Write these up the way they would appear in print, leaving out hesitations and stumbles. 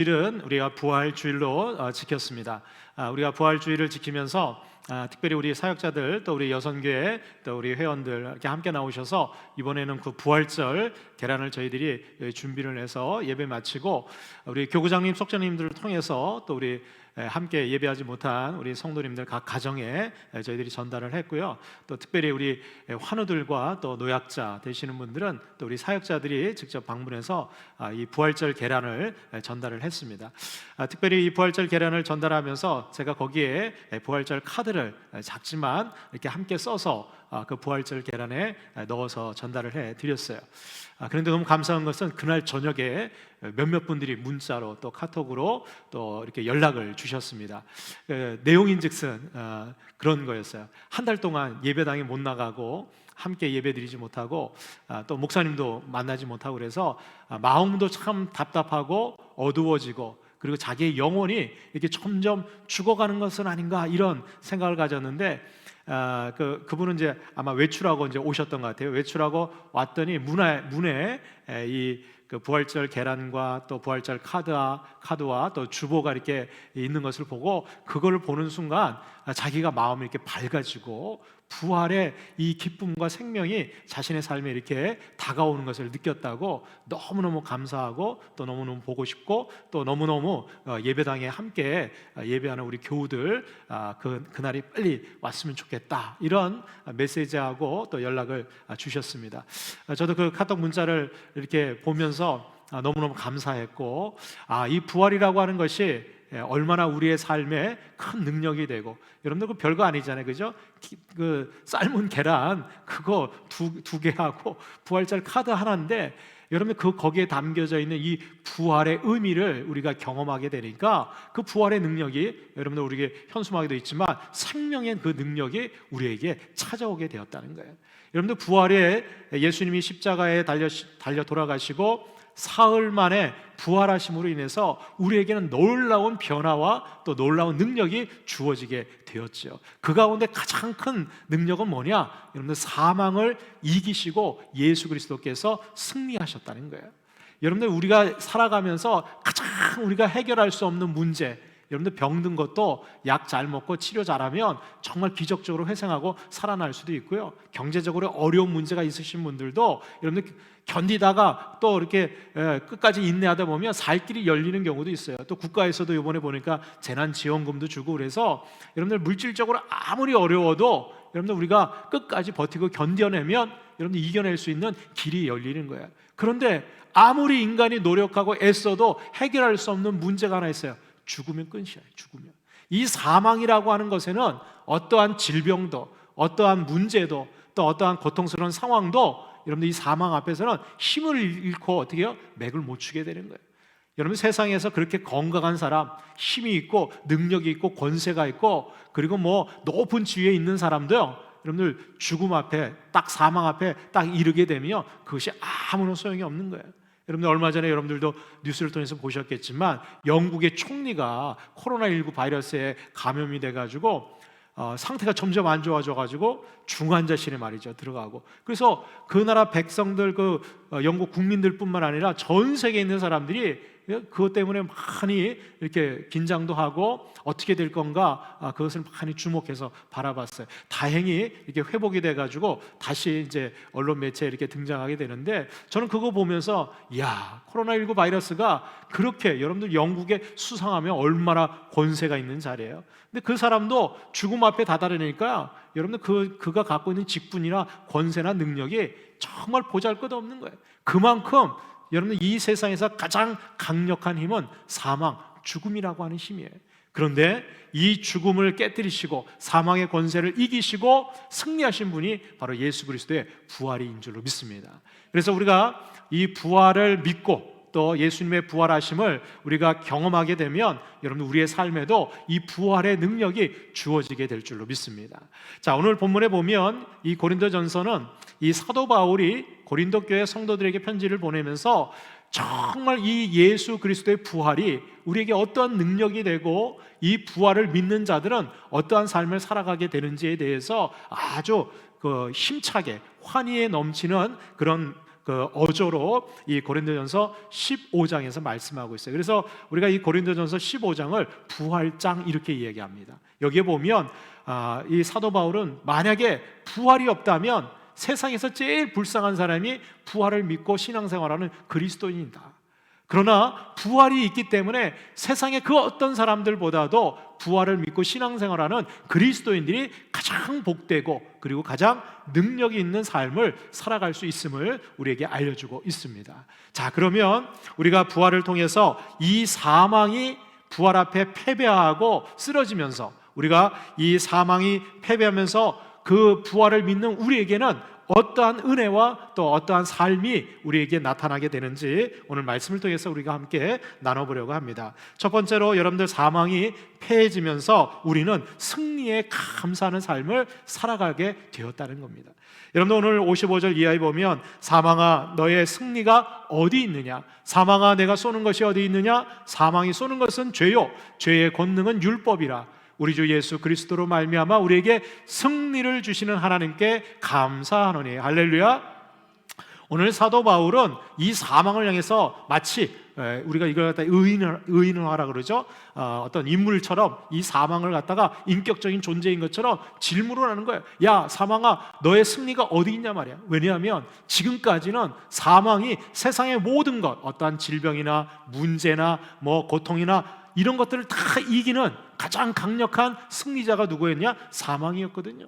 주일은 우리가 부활주일로 지켰습니다. 우리가 부활주일을 지키면서 특별히 우리 사역자들 또 우리 여선교회 또 우리 회원들 이렇게 함께 나오셔서 이번에는 그 부활절 계란을 저희들이 준비를 해서 예배 마치고 우리 교구장님, 속장님들을 통해서 또 우리 함께 예배하지 못한 우리 성도님들 각 가정에 저희들이 전달을 했고요. 또 특별히 우리 환우들과 또 노약자 되시는 분들은 또 우리 사역자들이 직접 방문해서 이 부활절 계란을 전달을 했습니다. 특별히 이 부활절 계란을 전달하면서 제가 거기에 부활절 카드를 작지만 이렇게 함께 써서 그 부활절 계란에 넣어서 전달을 해드렸어요. 그런데 너무 감사한 것은 그날 저녁에 몇몇 분들이 문자로 또 카톡으로 또 이렇게 연락을 주셨습니다. 내용인즉슨 그런 거였어요. 한 달 동안 예배당에 못 나가고 함께 예배드리지 못하고 또 목사님도 만나지 못하고 그래서 마음도 참 답답하고 어두워지고 그리고 자기의 영혼이 이렇게 점점 죽어가는 것은 아닌가 이런 생각을 가졌는데 그분은 이제 아마 외출하고 이제 오셨던 것 같아요. 외출하고 왔더니 문에 그 부활절 계란과 또 부활절 카드와 또 주보가 이렇게 있는 것을 보고 그걸 보는 순간 자기가 마음이 이렇게 밝아지고 부활의 이 기쁨과 생명이 자신의 삶에 이렇게 다가오는 것을 느꼈다고 너무너무 감사하고 또 너무너무 보고 싶고 또 너무너무 예배당에 함께 예배하는 우리 교우들 그날이 빨리 왔으면 좋겠다 이런 메시지하고 또 연락을 주셨습니다. 저도 그 카톡 문자를 이렇게 보면서 너무너무 감사했고 이 부활이라고 하는 것이 얼마나 우리의 삶에 큰 능력이 되고 여러분들 그 별거 아니잖아요, 그죠? 그 삶은 계란 그거 두 개 하고 부활절 카드 하나인데 여러분 거기에 담겨져 있는 이 부활의 의미를 우리가 경험하게 되니까 그 부활의 능력이 여러분들 우리에게 현수막에도 있지만 생명의 그 능력이 우리에게 찾아오게 되었다는 거예요. 여러분들 부활에 예수님이 십자가에 달려 돌아가시고 사흘 만에 부활하심으로 인해서 우리에게는 놀라운 변화와 또 놀라운 능력이 주어지게 되었죠. 그 가운데 가장 큰 능력은 뭐냐? 여러분들 사망을 이기시고 예수 그리스도께서 승리하셨다는 거예요. 여러분들 우리가 살아가면서 가장 우리가 해결할 수 없는 문제, 여러분들 병든 것도 약 잘 먹고 치료 잘하면 정말 기적적으로 회생하고 살아날 수도 있고요. 경제적으로 어려운 문제가 있으신 분들도 여러분들 견디다가 또 이렇게 끝까지 인내하다 보면 살 길이 열리는 경우도 있어요. 또 국가에서도 이번에 보니까 재난지원금도 주고 그래서 여러분들 물질적으로 아무리 어려워도 여러분들 우리가 끝까지 버티고 견뎌내면 여러분들 이겨낼 수 있는 길이 열리는 거예요. 그런데 아무리 인간이 노력하고 애써도 해결할 수 없는 문제가 하나 있어요. 죽으면 끝이야. 죽으면 이 사망이라고 하는 것에는 어떠한 질병도 어떠한 문제도 또 어떠한 고통스러운 상황도 여러분들 이 사망 앞에서는 힘을 잃고 어떻게 해요? 맥을 못 추게 되는 거예요. 여러분 세상에서 그렇게 건강한 사람, 힘이 있고 능력이 있고 권세가 있고 그리고 뭐 높은 지위에 있는 사람도요, 여러분들 죽음 앞에 딱 사망 앞에 딱 이르게 되면 그것이 아무런 소용이 없는 거예요. 여러분들 얼마 전에 여러분들도 뉴스를 통해서 보셨겠지만 영국의 총리가 코로나19 바이러스에 감염이 돼가지고 상태가 점점 안 좋아져가지고 중환자실에 말이죠 들어가고 그래서 그 나라 백성들 영국 국민들뿐만 아니라 전 세계에 있는 사람들이 그것 때문에 많이 이렇게 긴장도 하고 어떻게 될 건가 그것을 많이 주목해서 바라봤어요. 다행히 이렇게 회복이 돼가지고 다시 이제 언론 매체에 이렇게 등장하게 되는데 저는 그거 보면서 코로나19 바이러스가 그렇게 여러분들 영국에 수상하면 얼마나 권세가 있는 자리예요. 근데 그 사람도 죽음 앞에 다다르니까 여러분들 그가 갖고 있는 직분이나 권세나 능력이 정말 보잘것없는 거예요. 그만큼 여러분 이 세상에서 가장 강력한 힘은 사망, 죽음이라고 하는 힘이에요. 그런데 이 죽음을 깨뜨리시고 사망의 권세를 이기시고 승리하신 분이 바로 예수 그리스도의 부활인 줄로 믿습니다. 그래서 우리가 이 부활을 믿고 또 예수님의 부활하심을 우리가 경험하게 되면 여러분 우리의 삶에도 이 부활의 능력이 주어지게 될 줄로 믿습니다. 자, 오늘 본문에 보면 이 고린도전서는 이 사도 바울이 고린도 교회 성도들에게 편지를 보내면서 정말 이 예수 그리스도의 부활이 우리에게 어떠한 능력이 되고 이 부활을 믿는 자들은 어떠한 삶을 살아가게 되는지에 대해서 아주 힘차게 환희에 넘치는 그런 그 어조로 이 고린도전서 15장에서 말씀하고 있어요. 그래서 우리가 이 고린도전서 15장을 부활장 이렇게 이야기합니다. 여기에 보면 이 사도 바울은 만약에 부활이 없다면 세상에서 제일 불쌍한 사람이 부활을 믿고 신앙생활하는 그리스도인이다. 그러나 부활이 있기 때문에 세상의 그 어떤 사람들보다도 부활을 믿고 신앙생활하는 그리스도인들이 가장 복되고 그리고 가장 능력이 있는 삶을 살아갈 수 있음을 우리에게 알려주고 있습니다. 자, 그러면 우리가 부활을 통해서 이 사망이 부활 앞에 패배하고 쓰러지면서 우리가 이 사망이 패배하면서 그 부활을 믿는 우리에게는 어떠한 은혜와 또 어떠한 삶이 우리에게 나타나게 되는지 오늘 말씀을 통해서 우리가 함께 나눠보려고 합니다. 첫 번째로 여러분들 사망이 패해지면서 우리는 승리에 감사하는 삶을 살아가게 되었다는 겁니다. 여러분들 오늘 55절 이하에 보면 사망아 너의 승리가 어디 있느냐, 사망아 내가 쏘는 것이 어디 있느냐, 사망이 쏘는 것은 죄요 죄의 권능은 율법이라. 우리 주 예수 그리스도로 말미암아 우리에게 승리를 주시는 하나님께 감사하노니. 할렐루야. 오늘 사도 바울은 이 사망을 향해서 마치 우리가 이걸 갖다 의인화라 그러죠. 어떤 인물처럼 이 사망을 갖다가 인격적인 존재인 것처럼 질문을 하는 거예요. 야 사망아 너의 승리가 어디 있냐 말이야. 왜냐하면 지금까지는 사망이 세상의 모든 것, 어떠한 질병이나 문제나 뭐 고통이나 이런 것들을 다 이기는 가장 강력한 승리자가 누구였냐? 사망이었거든요.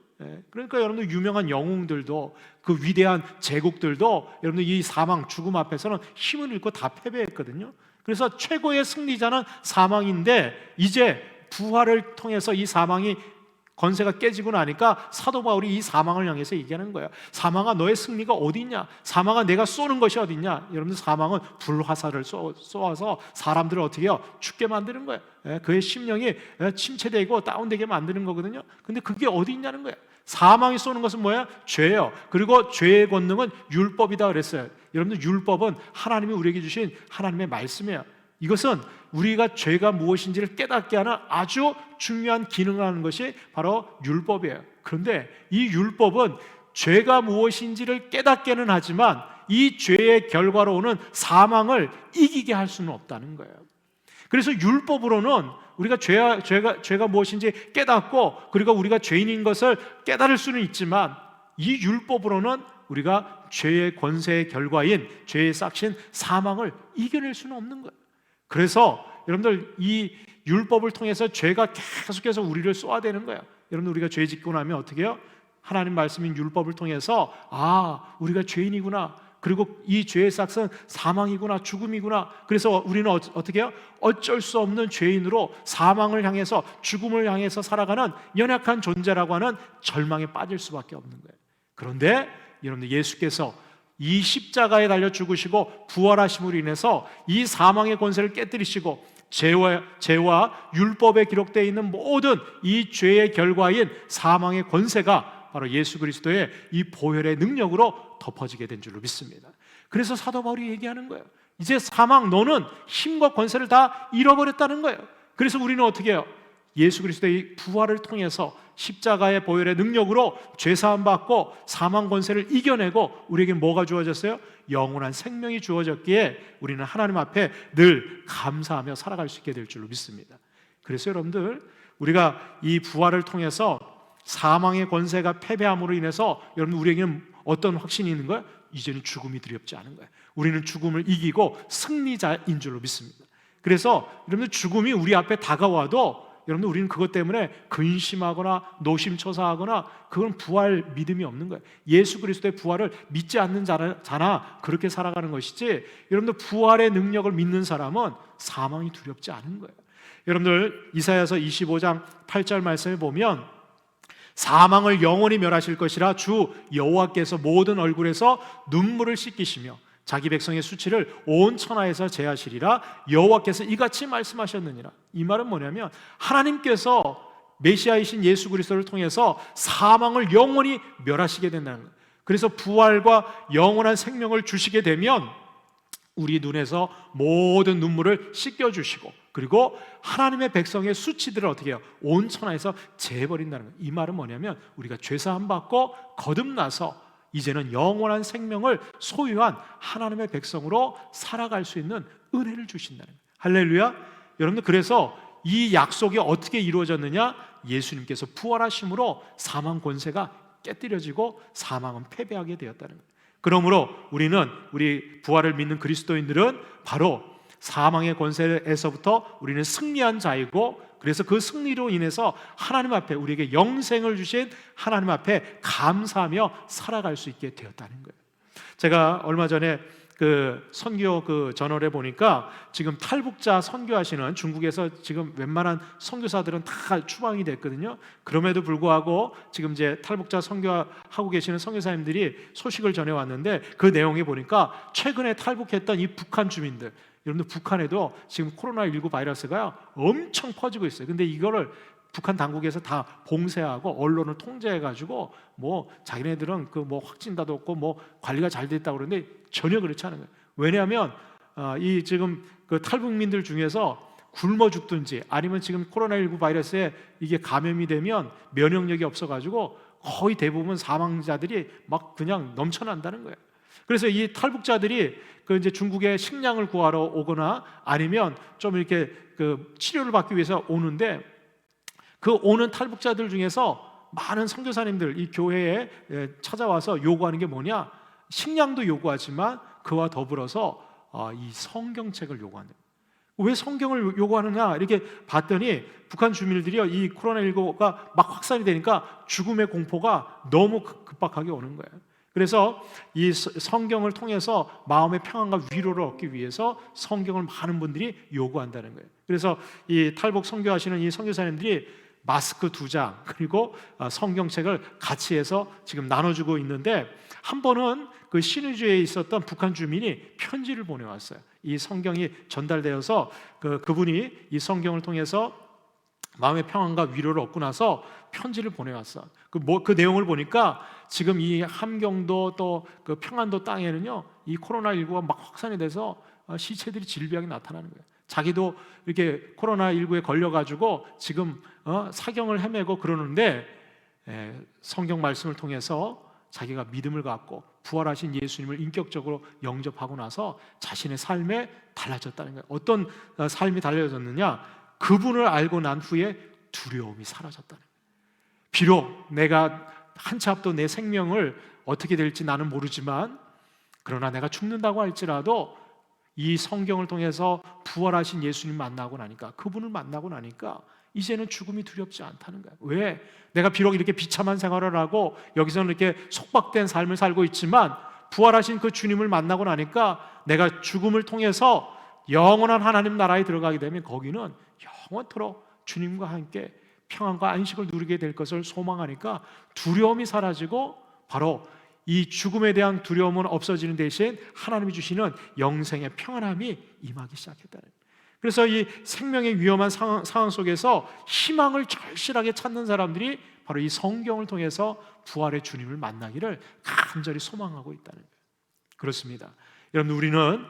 그러니까 여러분들 유명한 영웅들도 그 위대한 제국들도 여러분들 이 사망, 죽음 앞에서는 힘을 잃고 다 패배했거든요. 그래서 최고의 승리자는 사망인데 이제 부활을 통해서 이 사망이 권세가 깨지고 나니까 사도 바울이 이 사망을 향해서 얘기하는 거예요. 사망아 너의 승리가 어디 있냐? 사망아 내가 쏘는 것이 어디 있냐? 여러분들 사망은 불화살을 쏘아서 사람들을 어떻게 해요? 죽게 만드는 거예요. 그의 심령이 침체되고 다운되게 만드는 거거든요. 근데 그게 어디 있냐는 거예요. 사망이 쏘는 것은 뭐야? 죄예요. 그리고 죄의 권능은 율법이다 그랬어요. 여러분들 율법은 하나님이 우리에게 주신 하나님의 말씀이에요. 이것은 우리가 죄가 무엇인지를 깨닫게 하는 아주 중요한 기능을 하는 것이 바로 율법이에요. 그런데 이 율법은 죄가 무엇인지를 깨닫게는 하지만 이 죄의 결과로 오는 사망을 이기게 할 수는 없다는 거예요. 그래서 율법으로는 우리가 죄가 무엇인지 깨닫고 그리고 우리가 죄인인 것을 깨달을 수는 있지만 이 율법으로는 우리가 죄의 권세의 결과인 죄의 싹신 사망을 이겨낼 수는 없는 거예요. 그래서 여러분들 이 율법을 통해서 죄가 계속해서 우리를 쏘아대는 거예요. 여러분들 우리가 죄 짓고 나면 어떻게 해요? 하나님 말씀인 율법을 통해서 우리가 죄인이구나. 그리고 이 죄의 싹은 사망이구나, 죽음이구나. 그래서 우리는 어떻게 해요? 어쩔 수 없는 죄인으로 사망을 향해서 죽음을 향해서 살아가는 연약한 존재라고 하는 절망에 빠질 수밖에 없는 거예요. 그런데 여러분들 예수께서 이 십자가에 달려 죽으시고 부활하심으로 인해서 이 사망의 권세를 깨뜨리시고 죄와 율법에 기록되어 있는 모든 이 죄의 결과인 사망의 권세가 바로 예수 그리스도의 이 보혈의 능력으로 덮어지게 된 줄로 믿습니다. 그래서 사도 바울이 얘기하는 거예요. 이제 사망 너는 힘과 권세를 다 잃어버렸다는 거예요. 그래서 우리는 어떻게 해요? 예수 그리스도의 부활을 통해서 십자가의 보혈의 능력으로 죄사함 받고 사망 권세를 이겨내고 우리에게 뭐가 주어졌어요? 영원한 생명이 주어졌기에 우리는 하나님 앞에 늘 감사하며 살아갈 수 있게 될 줄로 믿습니다. 그래서 여러분들 우리가 이 부활을 통해서 사망의 권세가 패배함으로 인해서 여러분 우리에게는 어떤 확신이 있는 거예요? 이제는 죽음이 두렵지 않은 거예요. 우리는 죽음을 이기고 승리자인 줄로 믿습니다. 그래서 여러분들 죽음이 우리 앞에 다가와도 여러분들 우리는 그것 때문에 근심하거나 노심초사하거나 그건 부활 믿음이 없는 거예요. 예수 그리스도의 부활을 믿지 않는 자나 그렇게 살아가는 것이지 여러분들 부활의 능력을 믿는 사람은 사망이 두렵지 않은 거예요. 여러분들 이사야서 25장 8절 말씀에 보면 사망을 영원히 멸하실 것이라 주 여호와께서 모든 얼굴에서 눈물을 씻기시며 자기 백성의 수치를 온 천하에서 제하시리라 여호와께서 이같이 말씀하셨느니라. 이 말은 뭐냐면 하나님께서 메시아이신 예수 그리스도를 통해서 사망을 영원히 멸하시게 된다는 거예요. 그래서 부활과 영원한 생명을 주시게 되면 우리 눈에서 모든 눈물을 씻겨주시고 그리고 하나님의 백성의 수치들을 어떻게 해요? 온 천하에서 제해버린다는 거예요. 이 말은 뭐냐면 우리가 죄사함 받고 거듭나서 이제는 영원한 생명을 소유한 하나님의 백성으로 살아갈 수 있는 은혜를 주신다는 거예요. 할렐루야. 여러분들, 그래서 이 약속이 어떻게 이루어졌느냐? 예수님께서 부활하심으로 사망 권세가 깨뜨려지고 사망은 패배하게 되었다는 거예요. 그러므로 우리 부활을 믿는 그리스도인들은 바로 사망의 권세에서부터 우리는 승리한 자이고, 그래서 그 승리로 인해서 하나님 앞에 우리에게 영생을 주신 하나님 앞에 감사하며 살아갈 수 있게 되었다는 거예요. 제가 얼마 전에 그 선교 그 저널에 보니까 지금 탈북자 선교하시는 중국에서 지금 웬만한 선교사들은 다 추방이 됐거든요. 그럼에도 불구하고 지금 이제 탈북자 선교하고 계시는 선교사님들이 소식을 전해 왔는데, 그 내용에 보니까 최근에 탈북했던 이 북한 주민들, 여러분들 북한에도 지금 코로나19 바이러스가 엄청 퍼지고 있어요. 근데 이거를 북한 당국에서 다 봉쇄하고 언론을 통제해가지고 뭐 자기네들은 그 뭐 확진자도 없고 뭐 관리가 잘 됐다고 그러는데 전혀 그렇지 않은 거예요. 왜냐하면 이 지금 그 탈북민들 중에서 굶어 죽든지 아니면 지금 코로나19 바이러스에 이게 감염이 되면 면역력이 없어가지고 거의 대부분 사망자들이 막 그냥 넘쳐난다는 거예요. 그래서 이 탈북자들이 그 이제 중국에 식량을 구하러 오거나 아니면 좀 이렇게 그 치료를 받기 위해서 오는데, 그 오는 탈북자들 중에서 많은 선교사님들 이 교회에 찾아와서 요구하는 게 뭐냐? 식량도 요구하지만 그와 더불어서 이 성경책을 요구한다. 왜 성경을 요구하느냐? 이렇게 봤더니 북한 주민들이요, 이 코로나19가 막 확산이 되니까 죽음의 공포가 너무 급박하게 오는 거예요. 그래서 이 성경을 통해서 마음의 평안과 위로를 얻기 위해서 성경을 많은 분들이 요구한다는 거예요. 그래서 이 탈북 선교하시는 이 선교사님들이 마스크 2장 그리고 성경책을 같이 해서 지금 나눠주고 있는데, 한 번은 그 신의주에 있었던 북한 주민이 편지를 보내왔어요. 이 성경이 전달되어서 그분이 이 성경을 통해서 마음의 평안과 위로를 얻고 나서 편지를 보내왔어. 그 내용을 보니까 지금 이 함경도 또 그 평안도 땅에는요, 이 코로나19가 막 확산이 돼서 시체들이 질비하게 나타나는 거예요. 자기도 이렇게 코로나19에 걸려가지고 지금 사경을 헤매고 그러는데, 성경 말씀을 통해서 자기가 믿음을 갖고 부활하신 예수님을 인격적으로 영접하고 나서 자신의 삶에 달라졌다는 거예요. 어떤 삶이 달라졌느냐? 그분을 알고 난 후에 두려움이 사라졌다는 거예요. 비록 내가 한치 앞도 내 생명을 어떻게 될지 나는 모르지만, 그러나 내가 죽는다고 할지라도 이 성경을 통해서 부활하신 예수님 만나고 나니까, 그분을 만나고 나니까 이제는 죽음이 두렵지 않다는 거예요. 왜? 내가 비록 이렇게 비참한 생활을 하고 여기서는 이렇게 속박된 삶을 살고 있지만, 부활하신 그 주님을 만나고 나니까 내가 죽음을 통해서 영원한 하나님 나라에 들어가게 되면 거기는 영원토록 주님과 함께 평안과 안식을 누리게 될 것을 소망하니까 두려움이 사라지고, 바로 이 죽음에 대한 두려움은 없어지는 대신 하나님이 주시는 영생의 평안함이 임하기 시작했다는 거예요. 그래서 이 생명의 위험한 상황 속에서 희망을 절실하게 찾는 사람들이 바로 이 성경을 통해서 부활의 주님을 만나기를 간절히 소망하고 있다는 거예요. 그렇습니다. 여러분, 우리는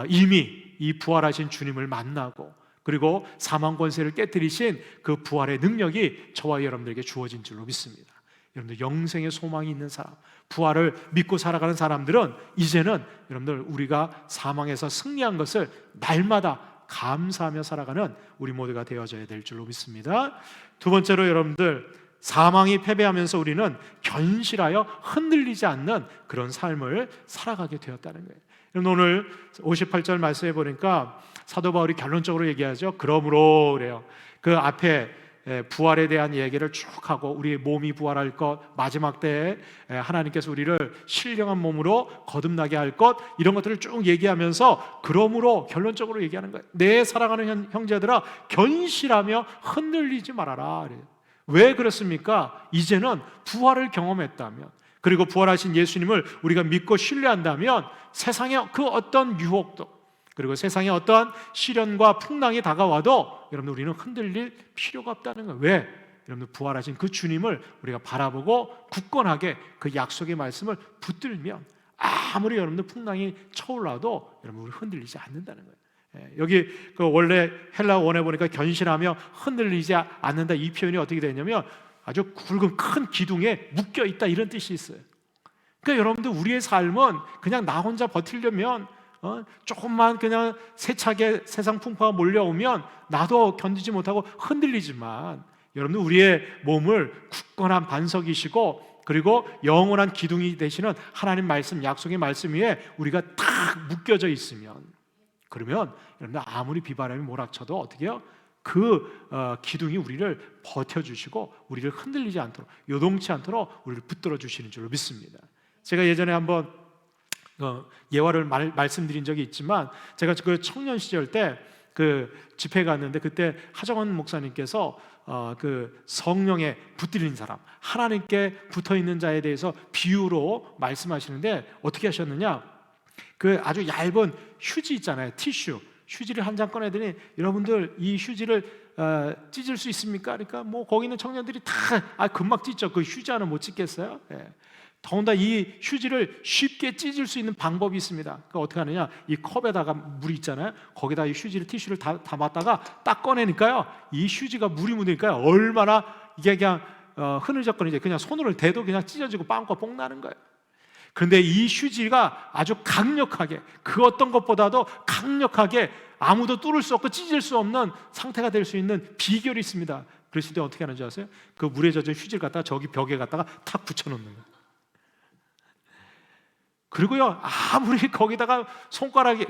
이미 이 부활하신 주님을 만나고, 그리고 사망 권세를 깨뜨리신 그 부활의 능력이 저와 여러분들에게 주어진 줄로 믿습니다. 여러분들, 영생의 소망이 있는 사람, 부활을 믿고 살아가는 사람들은 이제는 여러분들, 우리가 사망에서 승리한 것을 날마다 감사하며 살아가는 우리 모두가 되어져야 될 줄로 믿습니다. 두 번째로, 여러분들, 사망이 패배하면서 우리는 견실하여 흔들리지 않는 그런 삶을 살아가게 되었다는 거예요. 여러분, 오늘 58절 말씀해 보니까 사도 바울이 결론적으로 얘기하죠. 그러므로 그래요. 그 앞에 부활에 대한 얘기를 쭉 하고, 우리의 몸이 부활할 것, 마지막 때에 하나님께서 우리를 신령한 몸으로 거듭나게 할 것, 이런 것들을 쭉 얘기하면서 그러므로 결론적으로 얘기하는 거예요. 내 사랑하는 형제들아, 견실하며 흔들리지 말아라. 왜 그렇습니까? 이제는 부활을 경험했다면, 그리고 부활하신 예수님을 우리가 믿고 신뢰한다면 세상의 그 어떤 유혹도, 그리고 세상의 어떠한 시련과 풍랑이 다가와도 여러분, 우리는 흔들릴 필요가 없다는 거예요. 왜? 여러분, 부활하신 그 주님을 우리가 바라보고 굳건하게 그 약속의 말씀을 붙들면 아무리 여러분들 풍랑이 쳐올라도 여러분, 우리 흔들리지 않는다는 거예요. 여기 그 원래 헬라 원에 보니까 견실하며 흔들리지 않는다, 이 표현이 어떻게 되냐면 아주 굵은 큰 기둥에 묶여 있다, 이런 뜻이 있어요. 그러니까 여러분들 우리의 삶은 그냥 나 혼자 버티려면 조금만 그냥 세차게 세상 풍파가 몰려오면 나도 견디지 못하고 흔들리지만, 여러분들 우리의 몸을 굳건한 반석이시고 그리고 영원한 기둥이 되시는 하나님 말씀, 약속의 말씀 위에 우리가 딱 묶여져 있으면, 그러면 여러분들 아무리 비바람이 몰아쳐도 어떻게 해요? 그 기둥이 우리를 버텨주시고 우리를 흔들리지 않도록, 요동치 않도록 우리를 붙들어 주시는 줄로 믿습니다. 제가 예전에 한번 예화를 말씀드린 적이 있지만, 제가 그 청년 시절 때 그 집회 갔는데 그때 하정원 목사님께서 그 성령에 붙들린 사람, 하나님께 붙어 있는 자에 대해서 비유로 말씀하시는데 어떻게 하셨느냐? 그 아주 얇은 휴지 있잖아요, 티슈. 휴지를 한 장 꺼내더니, 여러분들 이 휴지를 찢을 수 있습니까? 그러니까 뭐 거기 있는 청년들이 다 금방 찢죠. 그 휴지 하나 못 찢겠어요? 예. 더군다나 이 휴지를 쉽게 찢을 수 있는 방법이 있습니다. 그러니까 어떻게 하느냐? 이 컵에다가 물이 있잖아요. 거기다 이 휴지를, 티슈를 담았다가 딱 꺼내니까요, 이 휴지가 물이 묻으니까요, 얼마나 이게 그냥 흐느적거리지, 그냥 손으로 대도 그냥 찢어지고 빵과 뽕 나는 거예요. 그런데 이 휴지가 아주 강력하게, 그 어떤 것보다도 강력하게 아무도 뚫을 수 없고 찢을 수 없는 상태가 될 수 있는 비결이 있습니다. 그랬을 때 어떻게 하는지 아세요? 그 물에 젖은 휴지를 갖다가 저기 벽에 갖다가 탁 붙여놓는 거예요. 그리고요, 아무리 거기다가 손가락이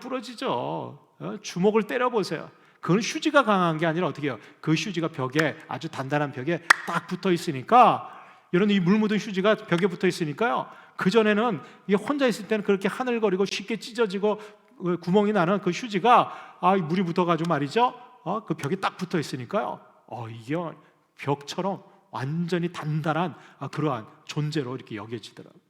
부러지죠. 주먹을 때려보세요. 그건 휴지가 강한 게 아니라 어떻게 해요? 그 휴지가 벽에, 아주 단단한 벽에 딱 붙어 있으니까, 이런 이 물 묻은 휴지가 벽에 붙어 있으니까요, 그전에는 이게 혼자 있을 때는 그렇게 하늘거리고 쉽게 찢어지고 구멍이 나는 그 휴지가 물이 묻어가지고 말이죠, 그 벽에 딱 붙어 있으니까요, 이게 벽처럼 완전히 단단한 그러한 존재로 이렇게 여겨지더라고요.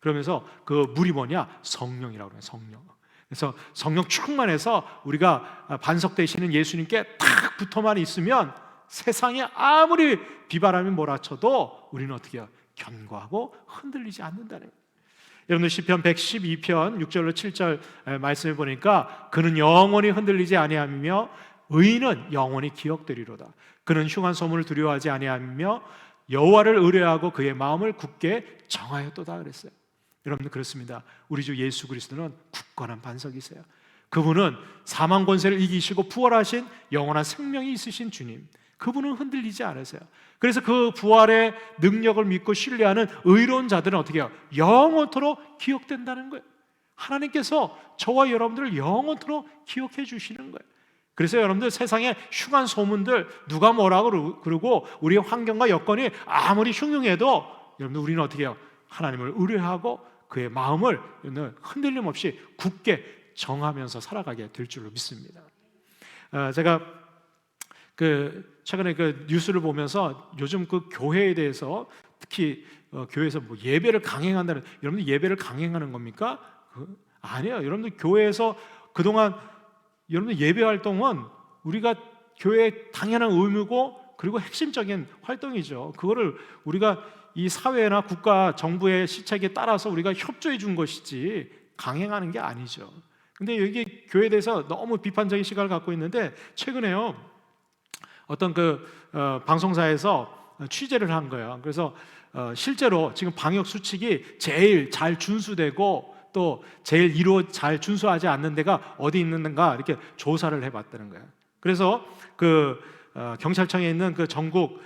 그러면서 그 물이 뭐냐? 성령이라고 그래요. 성령. 그래서 성령 충만해서 우리가 반석 되시는 예수님께 딱 붙어만 있으면 세상에 아무리 비바람이 몰아쳐도 우리는 어떻게 해요? 견고하고 흔들리지 않는다는 거예요. 여러분들 시편 112편 6절로 7절 말씀을 보니까, 그는 영원히 흔들리지 아니하며 의인은 영원히 기억되리로다. 그는 흉한 소문을 두려워하지 아니하며 여호와를 의뢰하고 그의 마음을 굳게 정하였도다 그랬어요. 여러분들 그렇습니다. 우리 주 예수 그리스도는 굳건한 반석이세요. 그분은 사망 권세를 이기시고 부활하신 영원한 생명이 있으신 주님, 그분은 흔들리지 않으세요. 그래서 그 부활의 능력을 믿고 신뢰하는 의로운 자들은 어떻게 해요? 영원토록 기억된다는 거예요. 하나님께서 저와 여러분들을 영원토록 기억해 주시는 거예요. 그래서 여러분들 세상에 흉한 소문들, 누가 뭐라고 그러고 우리의 환경과 여건이 아무리 흉흉해도 여러분들 우리는 어떻게 해요? 하나님을 의뢰하고 그의 마음을 흔들림 없이 굳게 정하면서 살아가게 될 줄로 믿습니다. 제가 최근에 그 뉴스를 보면서 요즘 그 교회에 대해서, 특히 교회에서 뭐 예배를 강행한다는, 여러분들 예배를 강행하는 겁니까? 아니에요. 여러분들 교회에서 그동안 여러분들 예배 활동은 우리가 교회의 당연한 의무고 그리고 핵심적인 활동이죠. 그거를 우리가 이 사회나 국가 정부의 시책에 따라서 우리가 협조해 준 것이지 강행하는 게 아니죠. 근데 여기 교회에 대해서 너무 비판적인 시각을 갖고 있는데, 최근에요 어떤 방송사에서 취재를 한 거예요. 그래서 실제로 지금 방역 수칙이 제일 잘 준수되고 또 제일 잘 준수하지 않는 데가 어디 있는가 이렇게 조사를 해봤다는 거예요. 그래서 경찰청에 있는 전국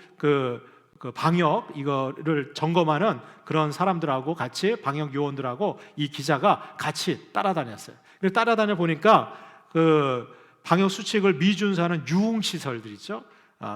방역 이거를 점검하는 그런 사람들하고 같이, 방역 요원들하고 이 기자가 같이 따라다녔어요. 그래서 따라다녀 보니까 방역 수칙을 미준수하는 유흥시설들 있죠.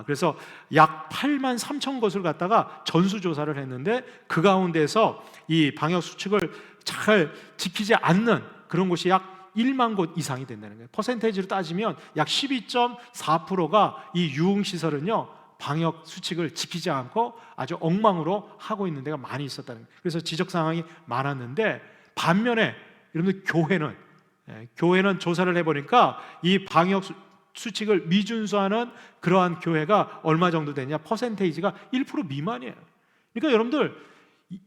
그래서 약 8만 3천 곳을 갖다가 전수조사를 했는데, 그 가운데서 이 방역 수칙을 잘 지키지 않는 그런 곳이 약 1만 곳 이상이 된다는 거예요. 퍼센테이지로 따지면 약 12.4%가 이 유흥시설은요 방역 수칙을 지키지 않고 아주 엉망으로 하고 있는 데가 많이 있었다는 거예요. 그래서 지적 상황이 많았는데, 반면에 여러분들 교회는 조사를 해보니까 이 방역 수칙을 미준수하는 그러한 교회가 얼마 정도 되냐? 퍼센테이지가 1% 미만이에요. 그러니까 여러분들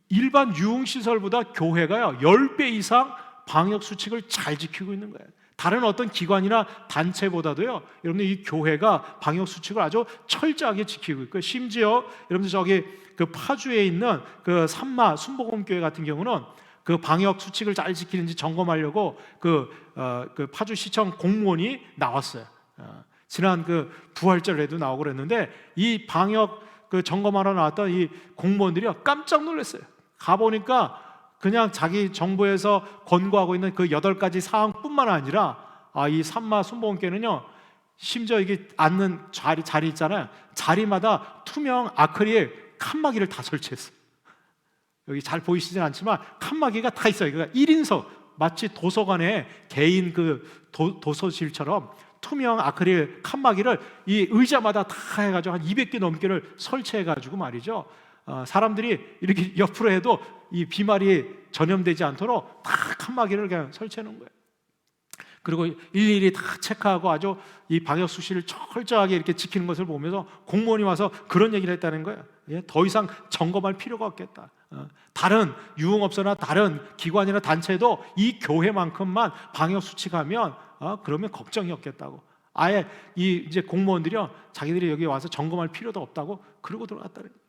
일반 유흥시설보다 교회가요 10배 이상 방역 수칙을 잘 지키고 있는 거예요. 다른 어떤 기관이나 단체보다도요, 여러분들 이 교회가 방역 수칙을 아주 철저하게 지키고 있고, 심지어 여러분들 저기 그 파주에 있는 그 산마 순복음교회 같은 경우는 그 방역 수칙을 잘 지키는지 점검하려고 그 파주시청 공무원이 나왔어요. 지난 그 부활절에도 나오고 그랬는데, 이 방역 그 점검하러 나왔던 이 공무원들이요, 깜짝 놀랐어요. 가보니까 그냥 자기 정부에서 권고하고 있는 그 8가지 사항뿐만 아니라, 이 산마 순복음교회는요, 심지어 이게 앉는 자리 있잖아요. 자리마다 투명 아크릴 칸막이를 다 설치했어요. 여기 잘 보이시진 않지만 칸막이가 다 있어요. 그러니까 1인석, 마치 도서관에 개인 그 도서실처럼 투명 아크릴 칸막이를 이 의자마다 다 해가지고 한 200개 넘게를 설치해가지고 말이죠, 사람들이 이렇게 옆으로 해도 이 비말이 전염되지 않도록 다 칸막이를 그냥 설치해 놓은 거예요. 그리고 일일이 다 체크하고 아주 이 방역 수칙을 철저하게 이렇게 지키는 것을 보면서 공무원이 와서 그런 얘기를 했다는 거예요. 더 이상 점검할 필요가 없겠다. 다른 유흥업소나 다른 기관이나 단체도 이 교회만큼만 방역 수칙하면 그러면 걱정이 없겠다고. 아예 이제 공무원들이요, 자기들이 여기 와서 점검할 필요도 없다고 그러고 들어갔다는 거예요.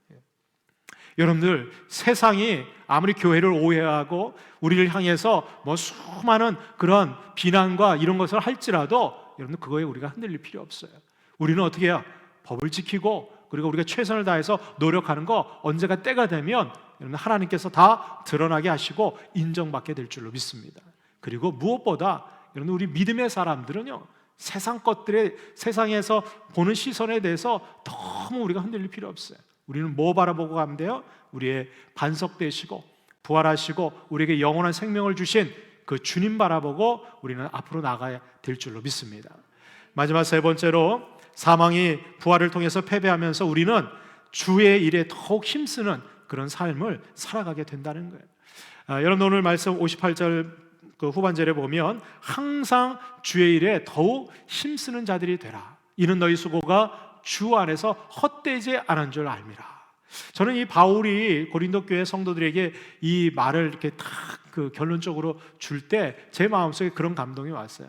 여러분들, 세상이 아무리 교회를 오해하고 우리를 향해서 뭐 수많은 그런 비난과 이런 것을 할지라도 여러분들, 그거에 우리가 흔들릴 필요 없어요. 우리는 어떻게 해요? 법을 지키고, 그리고 우리가 최선을 다해서 노력하는 거, 언제가 때가 되면 여러분 하나님께서 다 드러나게 하시고 인정받게 될 줄로 믿습니다. 그리고 무엇보다 여러분, 우리 믿음의 사람들은요, 세상에서 보는 시선에 대해서 너무 우리가 흔들릴 필요 없어요. 우리는 뭐 바라보고 가면 돼요? 우리의 반석 되시고 부활하시고 우리에게 영원한 생명을 주신 그 주님 바라보고 우리는 앞으로 나가야 될 줄로 믿습니다. 마지막 세 번째로, 사망이 부활을 통해서 패배하면서 우리는 주의 일에 더욱 힘쓰는 그런 삶을 살아가게 된다는 거예요. 여러분, 오늘 말씀 58절 그 후반절에 보면 항상 주의 일에 더욱 힘쓰는 자들이 되라. 이는 너희 수고가 주 안에서 헛되지 않은 줄 알미라. 저는 이 바울이 고린도 교회 성도들에게 이 말을 이렇게 딱 그 결론적으로 줄 때 제 마음속에 그런 감동이 왔어요.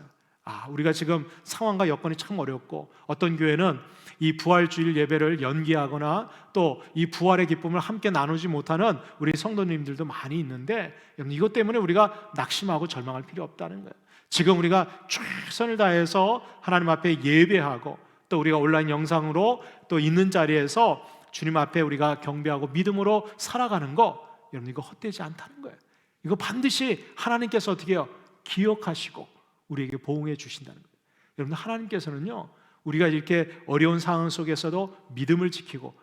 우리가 지금 상황과 여건이 참 어렵고, 어떤 교회는 이 부활주일 예배를 연기하거나 또 이 부활의 기쁨을 함께 나누지 못하는 우리 성도님들도 많이 있는데, 이것 때문에 우리가 낙심하고 절망할 필요 없다는 거예요. 지금 우리가 최선을 다해서 하나님 앞에 예배하고, 또 우리가 온라인 영상으로 또 있는 자리에서 주님 앞에 우리가 경배하고 믿음으로 살아가는 거, 여러분, 이거 헛되지 않다는 거예요. 이거 반드시 하나님께서 어떻게 해요? 기억하시고 우리에게 보응해 주신다는 거예요. 여러분, 하나님께서는요, 우리가 이렇게 어려운 상황 속에서도 믿음을 지키고,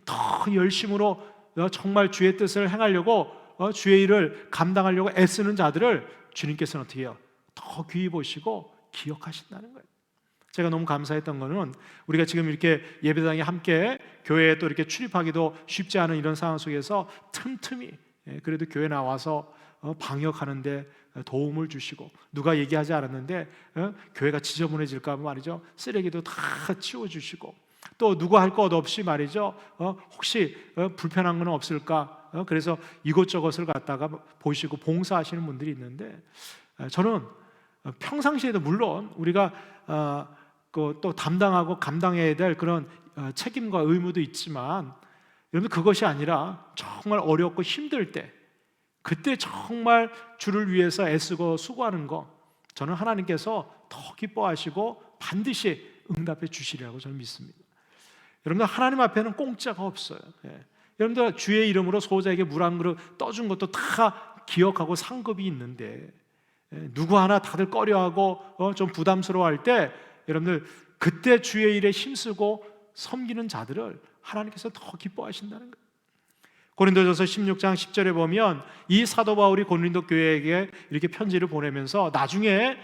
더 열심으로 정말 주의 뜻을 행하려고 주의 일을 감당하려고 애쓰는 자들을 주님께서는 어떻게 해요? 더 귀히 보시고 기억하신다는 거예요. 제가 너무 감사했던 거는, 우리가 지금 이렇게 예배당에 함께 교회에 또 이렇게 출입하기도 쉽지 않은 이런 상황 속에서 틈틈이 그래도 교회 나와서 방역하는데 도움을 주시고, 누가 얘기하지 않았는데 교회가 지저분해질까 봐 말이죠, 쓰레기도 다 치워주시고, 또 누가 할 것 없이 말이죠, 혹시 불편한 건 없을까, 그래서 이것저것을 갖다가 보시고 봉사하시는 분들이 있는데, 저는 평상시에도 물론 우리가 또 담당하고 감당해야 될 그런 책임과 의무도 있지만, 여러분, 그것이 아니라 정말 어렵고 힘들 때, 그때 정말 주를 위해서 애쓰고 수고하는 거, 저는 하나님께서 더 기뻐하시고 반드시 응답해 주시리라고 저는 믿습니다. 여러분들, 하나님 앞에는 공짜가 없어요. 여러분들, 주의 이름으로 소자에게 물 한 그릇 떠준 것도 다 기억하고 상급이 있는데, 누구 하나 다들 꺼려하고 좀 부담스러워할 때, 여러분들, 그때 주의 일에 힘쓰고 섬기는 자들을 하나님께서 더 기뻐하신다는 거예요. 고린도전서 16장 10절에 보면 이 사도 바울이 고린도 교회에게 이렇게 편지를 보내면서 나중에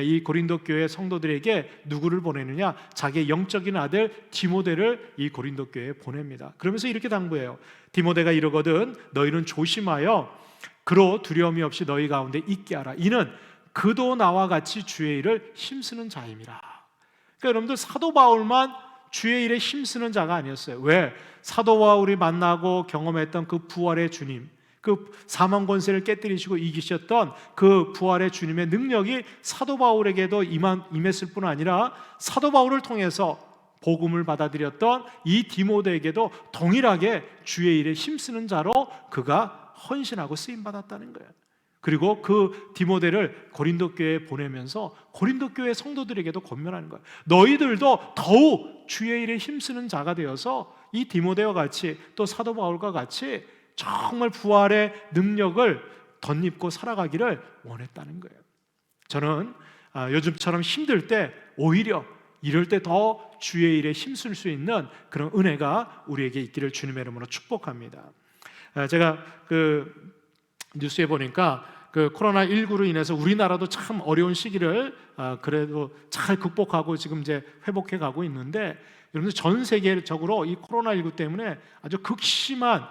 이 고린도 교회 성도들에게 누구를 보내느냐, 자기의 영적인 아들 디모데를 이 고린도 교회에 보냅니다. 그러면서 이렇게 당부해요. 디모데가 이르거든 너희는 조심하여 그로 두려움이 없이 너희 가운데 있게 하라. 이는 그도 나와 같이 주의 일을 힘쓰는 자임이라. 그러니까 여러분들, 사도 바울만 주의 일에 힘쓰는 자가 아니었어요. 왜? 사도 바울이 만나고 경험했던 그 부활의 주님, 그 사망 권세를 깨뜨리시고 이기셨던 그 부활의 주님의 능력이 사도 바울에게도 임했을 뿐 아니라 사도 바울을 통해서 복음을 받아들였던 이 디모데에게도 동일하게 주의 일에 힘쓰는 자로 그가 헌신하고 쓰임 받았다는 거예요. 그리고 그 디모데를 고린도 교회에 보내면서 고린도 교회 성도들에게도 권면하는 거예요. 너희들도 더욱 주의 일에 힘쓰는 자가 되어서 이 디모데와 같이 또 사도 바울과 같이 정말 부활의 능력을 덧입고 살아가기를 원했다는 거예요. 저는 요즘처럼 힘들 때 오히려 이럴 때 더 주의 일에 힘쓸 수 있는 그런 은혜가 우리에게 있기를 주님의 이름으로 축복합니다. 제가 그 뉴스에 보니까 그 코로나19로 인해서 우리나라도 참 어려운 시기를 그래도 잘 극복하고 지금 이제 회복해 가고 있는데, 여러분들 전 세계적으로 이 코로나19 때문에 아주 극심한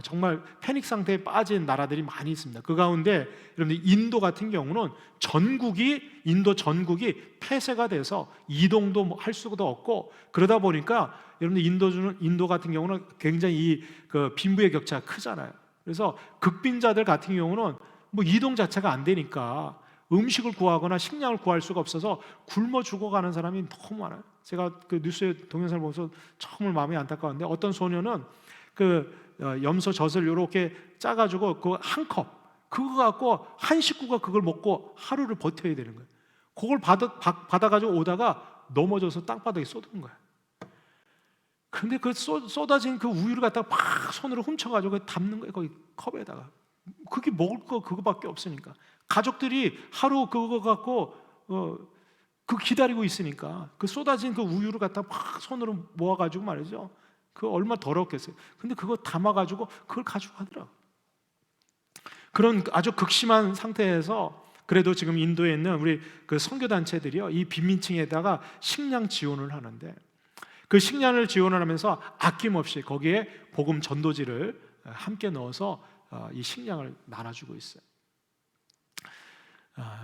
정말 패닉 상태에 빠진 나라들이 많이 있습니다. 그 가운데 여러분들 인도 같은 경우는 인도 전국이 폐쇄가 돼서 이동도 할 수가 없고, 그러다 보니까 여러분들 인도 같은 경우는 굉장히 그 빈부의 격차가 크잖아요. 그래서 극빈자들 같은 경우는 뭐 이동 자체가 안 되니까 음식을 구하거나 식량을 구할 수가 없어서 굶어 죽어가는 사람이 너무 많아요. 제가 그 뉴스에 동영상을 보면서 정말 마음이 안타까운데, 어떤 소녀는 그 염소 젖을 이렇게 짜가지고 그 한 컵 그거 갖고 한 식구가 그걸 먹고 하루를 버텨야 되는 거예요. 그걸 받아가지고 오다가 넘어져서 땅바닥에 쏟은 거예요. 근데 그 쏟아진 그 우유를 갖다가 막 손으로 훔쳐가지고 담는 거예요. 거기 컵에다가. 그게 먹을 거 그거밖에 없으니까 가족들이 하루 그거 갖고 그 기다리고 있으니까 그 쏟아진 그 우유를 갖다가 막 손으로 모아가지고 말이죠. 그 얼마나 더럽겠어요. 근데 그거 담아가지고 그걸 가지고 가더라고. 그런 아주 극심한 상태에서 그래도 지금 인도에 있는 우리 그 선교단체들이요, 이 빈민층에다가 식량 지원을 하는데, 그 식량을 지원을 하면서 아낌없이 거기에 복음 전도지를 함께 넣어서 이 식량을 나눠주고 있어요.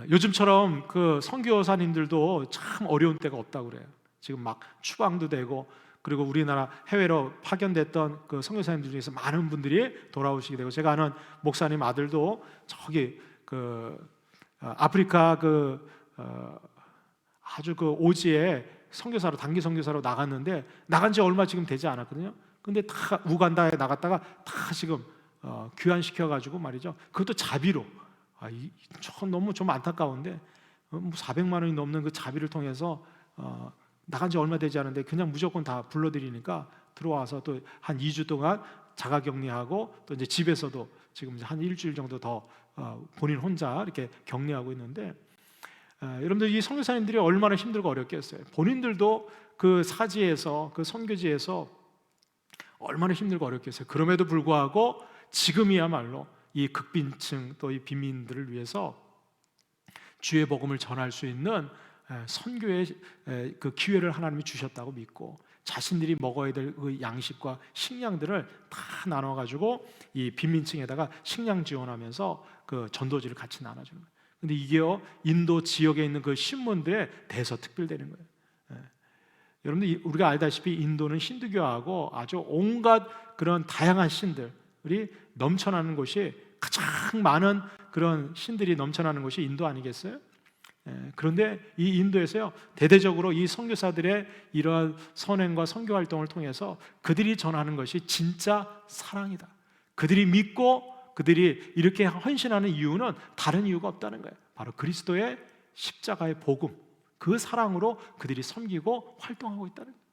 요즘처럼 그 선교사님들도 참 어려운 때가 없다고 그래요. 지금 막 추방도 되고, 그리고 우리나라 해외로 파견됐던 그 선교사님들 중에서 많은 분들이 돌아오시게 되고, 제가 아는 목사님 아들도 저기 그 아프리카 그 아주 그 오지에 선교사로, 단기 선교사로 나갔는데 나간 지 얼마 지금 되지 않았거든요. 근데 다 우간다에 나갔다가 다 지금 귀환시켜가지고 말이죠. 그것도 자비로. 너무 좀 안타까운데 400만 원이 넘는 그 자비를 통해서 나간 지 얼마 되지 않은데 그냥 무조건 다 불러들이니까 들어와서 또 한 2주 동안 자가격리하고, 또 이제 집에서도 지금 한 일주일 정도 더 본인 혼자 이렇게 격리하고 있는데, 여러분들 이 선교사님들이 얼마나 힘들고 어렵겠어요. 본인들도 그 사지에서, 그 선교지에서 얼마나 힘들고 어렵겠어요. 그럼에도 불구하고 지금이야말로 이 극빈층 또 이 빈민들을 위해서 주의 복음을 전할 수 있는 선교의 그 기회를 하나님이 주셨다고 믿고, 자신들이 먹어야 될 그 양식과 식량들을 다 나눠가지고 이 빈민층에다가 식량 지원하면서 그 전도지를 같이 나눠주는 거예요. 근데 이게요, 인도 지역에 있는 그 신문들에 대서특필되는 거예요. 여러분들 우리가 알다시피 인도는 힌두교하고 아주 온갖 그런 다양한 신들이 넘쳐나는 곳이, 가장 많은 그런 신들이 넘쳐나는 곳이 인도 아니겠어요? 그런데 이 인도에서요, 대대적으로 이 선교사들의 이러한 선행과 선교 활동을 통해서 그들이 전하는 것이 진짜 사랑이다. 그들이 믿고 그들이 이렇게 헌신하는 이유는 다른 이유가 없다는 거예요. 바로 그리스도의 십자가의 복음, 그 사랑으로 그들이 섬기고 활동하고 있다는 거예요.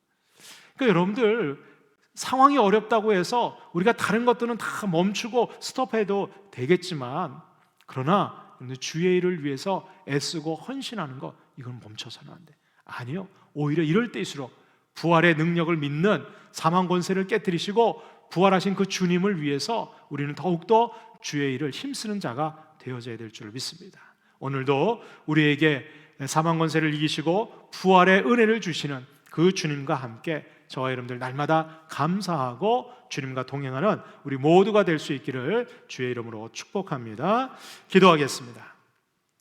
그러니까 여러분들, 상황이 어렵다고 해서 우리가 다른 것들은 다 멈추고 스톱해도 되겠지만, 그러나 주의 일을 위해서 애쓰고 헌신하는 것, 이건 멈춰서는 안 돼. 아니요, 오히려 이럴 때일수록 부활의 능력을 믿는, 사망 권세를 깨뜨리시고 부활하신 그 주님을 위해서 우리는 더욱더 주의 일을 힘쓰는 자가 되어져야 될 줄 믿습니다. 오늘도 우리에게 사망 권세를 이기시고 부활의 은혜를 주시는 그 주님과 함께 저와 여러분들 날마다 감사하고 주님과 동행하는 우리 모두가 될 수 있기를 주의 이름으로 축복합니다. 기도하겠습니다.